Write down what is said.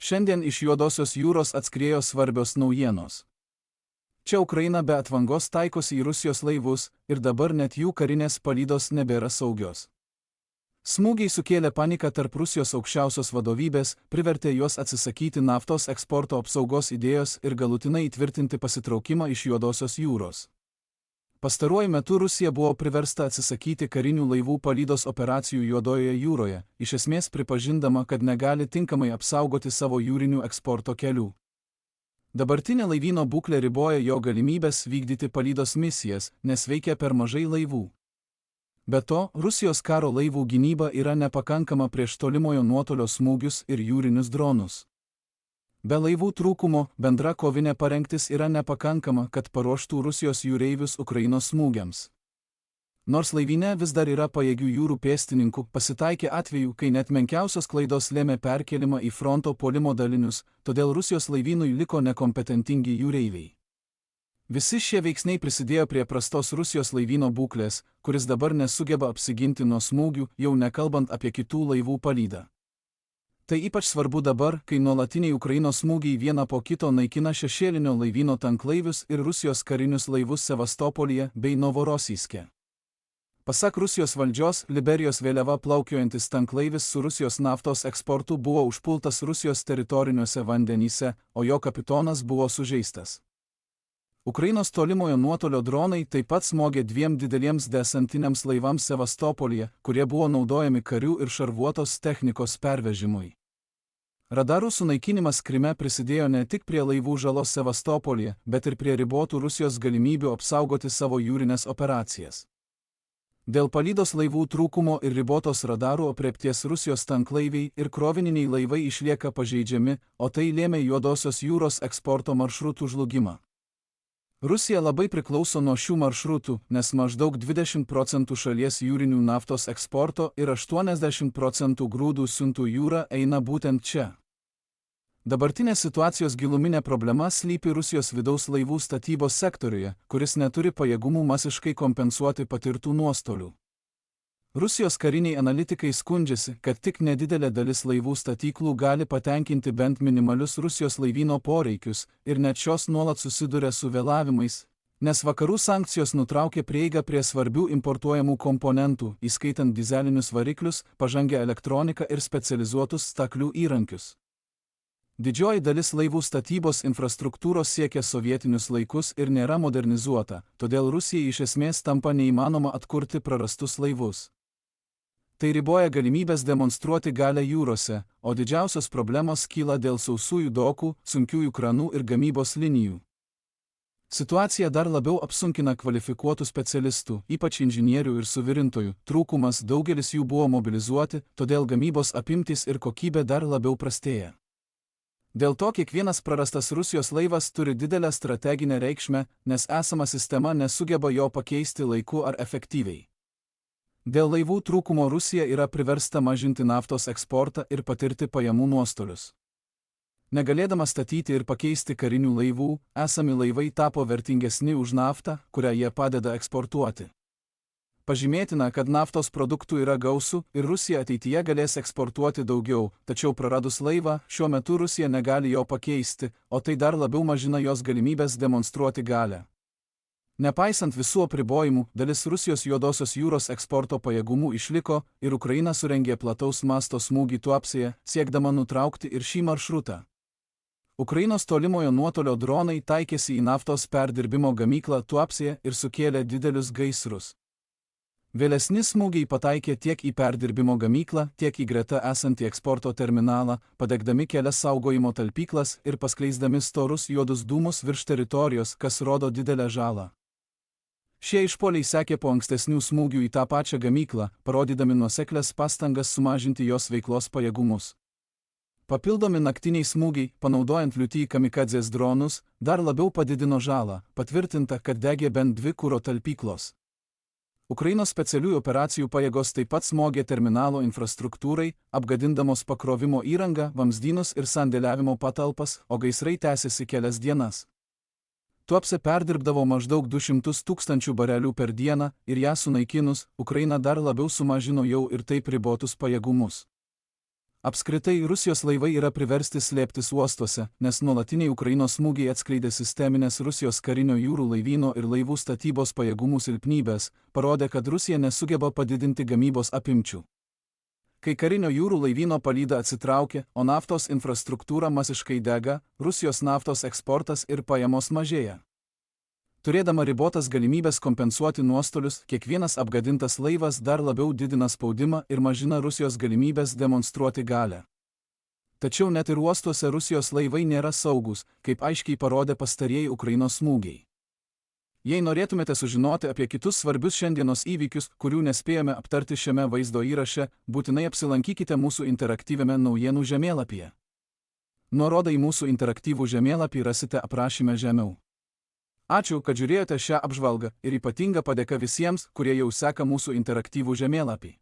Šiandien iš Juodosios jūros atskriejo svarbios naujienos. Čia Ukraina be atvangos taikosi į Rusijos laivus ir dabar net jų karinės palydos nebėra saugios. Smūgiai sukėlė paniką tarp Rusijos aukščiausios vadovybės, privertė juos atsisakyti naftos eksporto apsaugos idėjos ir galutinai įtvirtinti pasitraukimą iš Juodosios jūros. Pastaruoju metu Rusija buvo priversta atsisakyti karinių laivų palydos operacijų Juodojoje jūroje, iš esmės pripažindama, kad negali tinkamai apsaugoti savo jūrinių eksporto kelių. Dabartinė laivyno būklė riboja jo galimybės vykdyti palydos misijas, nes veikia per mažai laivų. Be to, Rusijos karo laivų gynyba yra nepakankama prieš tolimojo nuotolio smūgius ir jūrinius dronus. Be laivų trūkumo, bendra kovinė parengtis yra nepakankama, kad paruoštų Rusijos jūreivius Ukrainos smūgiams. Nors laivyne vis dar yra pajėgių jūrų pėstininkų, pasitaikė atvejų, kai net menkiausios klaidos lėmė perkėlimą į fronto puolimo dalinius, todėl Rusijos laivynui liko nekompetentingi jūreiviai. Visi šie veiksniai prisidėjo prie prastos Rusijos laivyno būklės, kuris dabar nesugeba apsiginti nuo smūgių, jau nekalbant apie kitų laivų palydą. Tai ypač svarbu dabar, kai nuolatiniai Ukrainos smūgiai vieną po kito naikina šešėlinio laivyno tanklaivius ir Rusijos karinius laivus Sevastopolyje bei Novorosijske. Pasak Rusijos valdžios, Liberijos vėliava plaukiojantis tanklaivis su Rusijos naftos eksportu buvo užpultas Rusijos teritoriniuose vandenyse, o jo kapitonas buvo sužeistas. Ukrainos tolimojo nuotolio dronai taip pat smogė dviem dideliems desantiniams laivams Sevastopolyje, kurie buvo naudojami karių ir šarvuotos technikos pervežimui. Radarų sunaikinimas Kryme prisidėjo ne tik prie laivų žalos Sevastopolyje, bet ir prie ribotų Rusijos galimybių apsaugoti savo jūrinės operacijas. Dėl palydos laivų trūkumo ir ribotos radarų aprėpties Rusijos tanklaiviai ir krovininiai laivai išlieka pažeidžiami, o tai lėmė Juodosios jūros eksporto maršrutų žlugimą. Rusija labai priklauso nuo šių maršrutų, nes maždaug 20% šalies jūrinių naftos eksporto ir 80% grūdų siuntų jūra eina būtent čia. Dabartinės situacijos giluminė problema slypi Rusijos vidaus laivų statybos sektoriuje, kuris neturi pajėgumų masiškai kompensuoti patirtų nuostolių. Rusijos kariniai analitikai skundžiasi, kad tik nedidelė dalis laivų statyklų gali patenkinti bent minimalius Rusijos laivyno poreikius ir net šios nuolat susiduria su vėlavimais, nes vakarų sankcijos nutraukė prieigą prie svarbių importuojamų komponentų, įskaitant dizelinius variklius, pažangę elektroniką ir specializuotus staklių įrankius. Didžioji dalis laivų statybos infrastruktūros siekia sovietinius laikus ir nėra modernizuota, todėl Rusijai iš esmės tampa neįmanoma atkurti prarastus laivus. Tai riboja galimybės demonstruoti galią jūrose, o didžiausios problemos kyla dėl sausųjų dokų, sunkiųjų kranų ir gamybos linijų. Situacija dar labiau apsunkina kvalifikuotų specialistų, ypač inžinierių ir suvirintojų, trūkumas, daugelis jų buvo mobilizuoti, todėl gamybos apimtys ir kokybė dar labiau prastėja. Dėl to kiekvienas prarastas Rusijos laivas turi didelę strateginę reikšmę, nes esama sistema nesugeba jo pakeisti laiku ar efektyviai. Dėl laivų trūkumo Rusija yra priversta mažinti naftos eksportą ir patirti pajamų nuostolius. Negalėdama statyti ir pakeisti karinių laivų, esami laivai tapo vertingesni už naftą, kurią jie padeda eksportuoti. Pažymėtina, kad naftos produktų yra gausu ir Rusija ateityje galės eksportuoti daugiau, tačiau praradus laivą, šiuo metu Rusija negali jo pakeisti, o tai dar labiau mažina jos galimybės demonstruoti galią. Nepaisant visų apribojimų, dalis Rusijos Juodosios jūros eksporto pajėgumų išliko ir Ukraina surengė plataus masto smūgį Tuapsėje, siekdama nutraukti ir šį maršrutą. Ukrainos tolimojo nuotolio dronai taikėsi į naftos perdirbimo gamyklą Tuapsėje ir sukėlė didelius gaisrus. Vėlesni smūgiai pataikė tiek į perdirbimo gamyklą, tiek į greta esantį eksporto terminalą, padegdami kelias saugojimo talpyklas ir paskleisdami storus juodus dūmus virš teritorijos, kas rodo didelę žalą. Šie išpuoliai sekė po ankstesnių smūgių į tą pačią gamyklą, parodydami nuoseklias pastangas sumažinti jos veiklos pajėgumus. Papildomi naktiniai smūgiai, panaudojant liūtį kamikadzės dronus, dar labiau padidino žalą, patvirtinta, kad degė bent 2 kuro talpyklos. Ukrainos specialiųjų operacijų pajėgos taip pat smogė terminalo infrastruktūrai, apgadindamos pakrovimo įrangą, vamzdynus ir sandėliavimo patalpas, o gaisrai tęsėsi kelias dienas. Tuapsė perdirbdavo maždaug 200 000 barelių per dieną ir ją sunaikinus, Ukraina dar labiau sumažino jau ir taip ribotus pajėgumus. Apskritai, Rusijos laivai yra priversti slėptis uostuose, nes nuolatiniai Ukrainos smūgiai atskleidė sisteminės Rusijos karinio jūrų laivyno ir laivų statybos pajėgumų silpnybės, parodė, kad Rusija nesugeba padidinti gamybos apimčių. Kai karinio jūrų laivyno palyda atsitraukia, o naftos infrastruktūra masiškai dega, Rusijos naftos eksportas ir pajamos mažėja. Turėdama ribotas galimybės kompensuoti nuostolius, kiekvienas apgadintas laivas dar labiau didina spaudimą ir mažina Rusijos galimybės demonstruoti galią. Tačiau net ir uostuose Rusijos laivai nėra saugus, kaip aiškiai parodė pastarieji Ukrainos smūgiai. Jei norėtumėte sužinoti apie kitus svarbius šiandienos įvykius, kurių nespėjome aptarti šiame vaizdo įraše, būtinai apsilankykite mūsų interaktyviame naujienų žemėlapyje. Nuorodą į mūsų interaktyvų žemėlapį rasite aprašyme žemiau. Ačiū, kad žiūrėjote šią apžvalgą ir ypatinga padėka visiems, kurie jau seka mūsų interaktyvų žemėlapį.